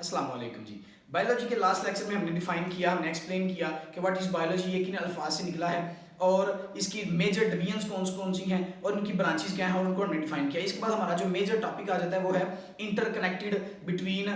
अस्सलाम वालेकुम जी। बायोलॉजी के लास्ट लेक्चर में हमने डिफाइन किया, हमने एक्सप्लेन किया कि व्हाट इज़ बायोलॉजी, ये किन अल्फाज से निकला है और इसकी मेजर डिवीजन्स कौन कौन सी हैं और उनकी ब्रांचेस क्या हैं और उनको हमने डिफाइन किया। इसके बाद हमारा जो मेजर टॉपिक आ जाता है वो है इंटरकनेक्टेड बिटवीन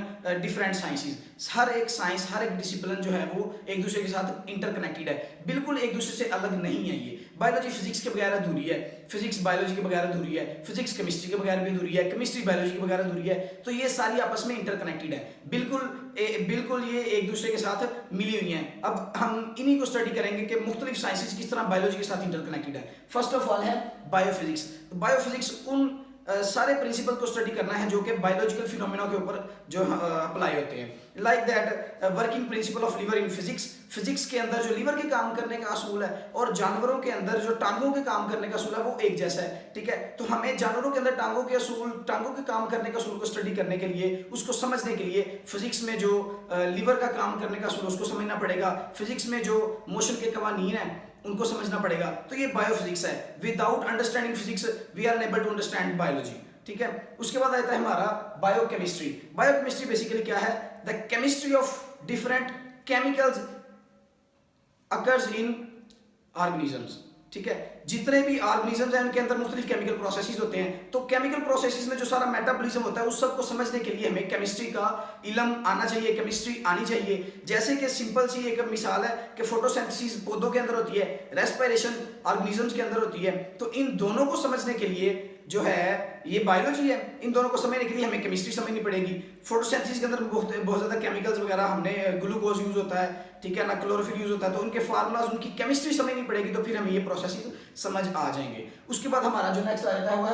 डिफरेंट साइंसेज। हर एक साइंस, हर एक डिसिप्लिन जो है वो एक दूसरे के साथ इंटरकनेक्टेड है, बिल्कुल एक दूसरे से अलग नहीं है। ये बायोलॉजी फिजिक्स के बगैर अधूरी है, फिजिक्स बायोलॉजी के बगैर अधूरी है, फिजिक्स केमिस्ट्री के बगैर भी अधूरी है, केमिस्ट्री बायोलॉजी के बगैर अधूरी है। तो ये सारी आपस में इंटरकनेक्टेड है, बिल्कुल ये एक दूसरे के साथ मिली हुई हैं। अब हम इन्हीं को स्टडी करेंगे कि मुख्तलिफ साइंसेज किस तरह बायोलॉजी के साथ इंटरकनेक्टेड है। फर्स्ट ऑफ ऑल है बायोफिजिक्स। तो बायोफिजिक्स उन सारे प्रिंसिपल को स्टडी करना है जो कि बायोलॉजिकल फिनोमेना के ऊपर जो अप्लाई होते हैं। Like that working principle of liver in physics. Physics के अंदर जो लिवर के काम करने का असूल है और जानवरों के अंदर जो टांगों के काम करने का असूल है वो एक जैसा है, ठीक है। तो हमें जानवरों के अंदर टांगों के असूल, टांगों के काम करने का असूल को स्टडी करने के लिए, उसको समझने के लिए फिजिक्स में जो लिवर का काम करने का असूल उसको समझना पड़ेगा। फिजिक्स में जो मोशन के कवानीन है उनको समझना पड़ेगा। तो ये बायोफिजिक्स है। Without understanding physics we are unable to understand biology, ठीक है। उसके बाद आता है हमारा बायोकेमिस्ट्री। बायोकेमिस्ट्री बेसिकली क्या है? The chemistry of different chemicals occurs in organisms, ठीक है। जितने भी ऑर्गेनिजम्स हैं उनके अंदर मुख्तलिफ केमिकल प्रोसेसेस होते हैं। तो केमिकल प्रोसेसेस में जो सारा मेटाबॉलिज्म होता है उस सब को समझने के लिए हमें केमिस्ट्री का इल्म आना चाहिए, केमिस्ट्री आनी चाहिए। जैसे कि सिंपल सी एक मिसाल है कि फोटोसिंथेसिस पौधों के अंदर होती है, रेस्पिरेशन ऑर्गेनिजम्स के अंदर होती है। तो इन दोनों को समझने के लिए जो है ये बायोलॉजी है, इन दोनों को समझने के लिए हमें केमिस्ट्री समझनी पड़ेगी। फोटोसिंथेसिस के अंदर बहुत ज़्यादा केमिकल्स वगैरह, हमने ग्लूकोज यूज होता है, ठीक है ना, क्लोरोफिल यूज होता है। तो उनके फार्मूलाज, उनकी केमिस्ट्री समझनी पड़ेगी, तो फिर हमें ये प्रोसेसेस समझ आ जाएंगे। उसके बाद हमारा जो नेक्स्ट आता है वो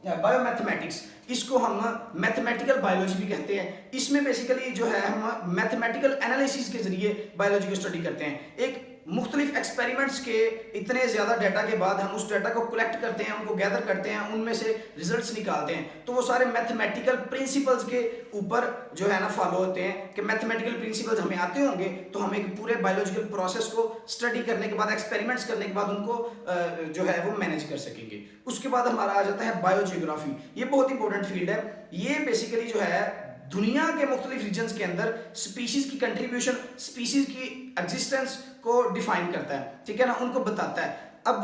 है बायोमैथमेटिक्स। इसको हम मैथमेटिकल बायोलॉजी भी कहते हैं। इसमें बेसिकली जो है हम मैथमेटिकल एनालिसिस के जरिए बायोलॉजी को स्टडी करते हैं। एक मुख्तलिफ एक्सपेरिमेंट्स के इतने ज़्यादा डाटा के बाद हम उस डाटा को कलेक्ट करते हैं, उनको गैदर करते हैं, उनमें से रिजल्ट्स निकालते हैं। तो वो सारे मैथमेटिकल प्रिंसिपल्स के ऊपर जो है ना फॉलो होते हैं कि मैथमेटिकल प्रिंसिपल्स हमें आते होंगे तो हम एक पूरे बायोलॉजिकल प्रोसेस को स्टडी करने के बाद, एक्सपेरिमेंट्स करने के बाद उनको जो है वो मैनेज कर सकेंगे। उसके बाद हमारा आ जाता है बायोजियोग्राफी। ये बहुत इंपॉर्टेंट फील्ड है। ये बेसिकली जो है दुनिया के मुख्तलिफ रीजन्स के अंदर स्पीशीज की कंट्रीब्यूशन, स्पीशीज की एग्जिस्टेंस को डिफाइन करता है, ठीक है ना, उनको बताता है। अब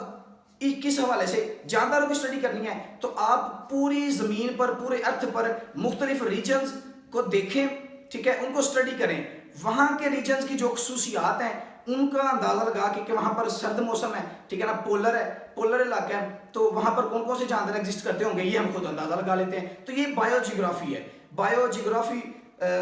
किस हवाले से जानदारों की स्टडी करनी है तो आप पूरी जमीन पर, पूरे अर्थ पर मुख्तलिफ रीजन्स को देखें, ठीक है, उनको स्टडी करें। वहां के रीजन्स की जो खसूसियात हैं उनका अंदाजा लगा कि वहां पर सर्द मौसम है, ठीक है ना, पोलर है, पोलर इलाका है, तो वहां पर कौन कौन से जानवर एग्जिस्ट करते होंगे ये हम खुद अंदाजा लगा लेते हैं। तो ये बायोजियोग्राफी है। बायोजियोग्राफी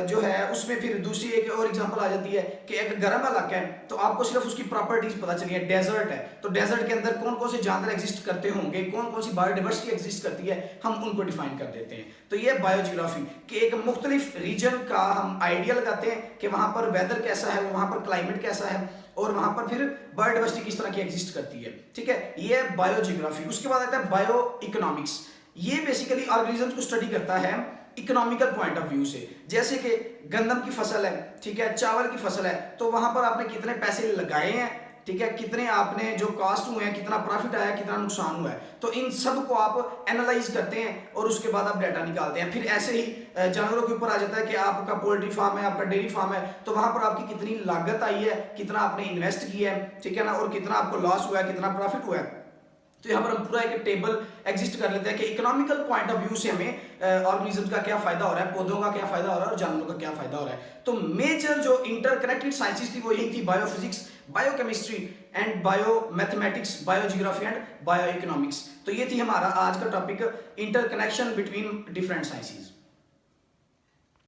जो है उसमें फिर दूसरी एक और एग्जांपल आ जाती है कि एक गर्म इलाका है तो आपको सिर्फ उसकी प्रॉपर्टीज पता चली है। डेजर्ट है तो डेजर्ट के अंदर कौन कौन से जानवर एग्जिस्ट करते होंगे, कौन कौन सी बायोडाइवर्सिटी एग्जिस्ट करती है, हम उनको डिफाइन कर देते हैं। तो ये बायोजियोग्राफी कि एक मुख्तलिफ रीजन का हम आइडिया लगाते हैं कि वहां पर वेदर कैसा है, वहां पर क्लाइमेट कैसा है और वहां पर फिर बायोडाइवर्सिटी किस तरह की एग्जिस्ट करती है, ठीक है। ये बायोजियोग्राफी। उसके बाद आता है बायो इकोनॉमिक्स। ये बेसिकली ऑर्गेनिजम्स को स्टडी करता है इकोनॉमिकल पॉइंट ऑफ व्यू से। जैसे कि गंदम की फसल है, ठीक है, चावल की फसल है, तो वहां पर आपने कितने पैसे लगाए हैं, ठीक है, कितने आपने जो कॉस्ट हुए हैं, कितना प्रॉफिट आया, कितना नुकसान हुआ है। तो इन सब को आप एनालाइज करते हैं और उसके बाद आप डाटा निकालते हैं। फिर ऐसे ही जानवरों के ऊपर आ जाता है कि आपका पोल्ट्री फार्म है, आपका डेयरी फार्म है, तो वहां पर आपकी कितनी लागत आई है, कितना आपने इन्वेस्ट किया है, ठीक है ना, और कितना आपको लॉस हुआ है, कितना प्रॉफिट हुआ है। तो यहाँ पर हम पूरा एक टेबल एग्जिस्ट कर लेते हैं कि इकोनॉमिकल पॉइंट ऑफ व्यू से हमें ऑर्गेनिज्म का क्या फायदा हो रहा है, पौधों का क्या फायदा हो रहा है और जानवरों का क्या फायदा हो रहा है। तो मेजर जो इंटरकनेक्टेड साइंसेस थी वो यही थी, biophysics, biochemistry and biomathematics, biogeography and bio economics. तो ये थी हमारा आज का topic, interconnection between different sciences.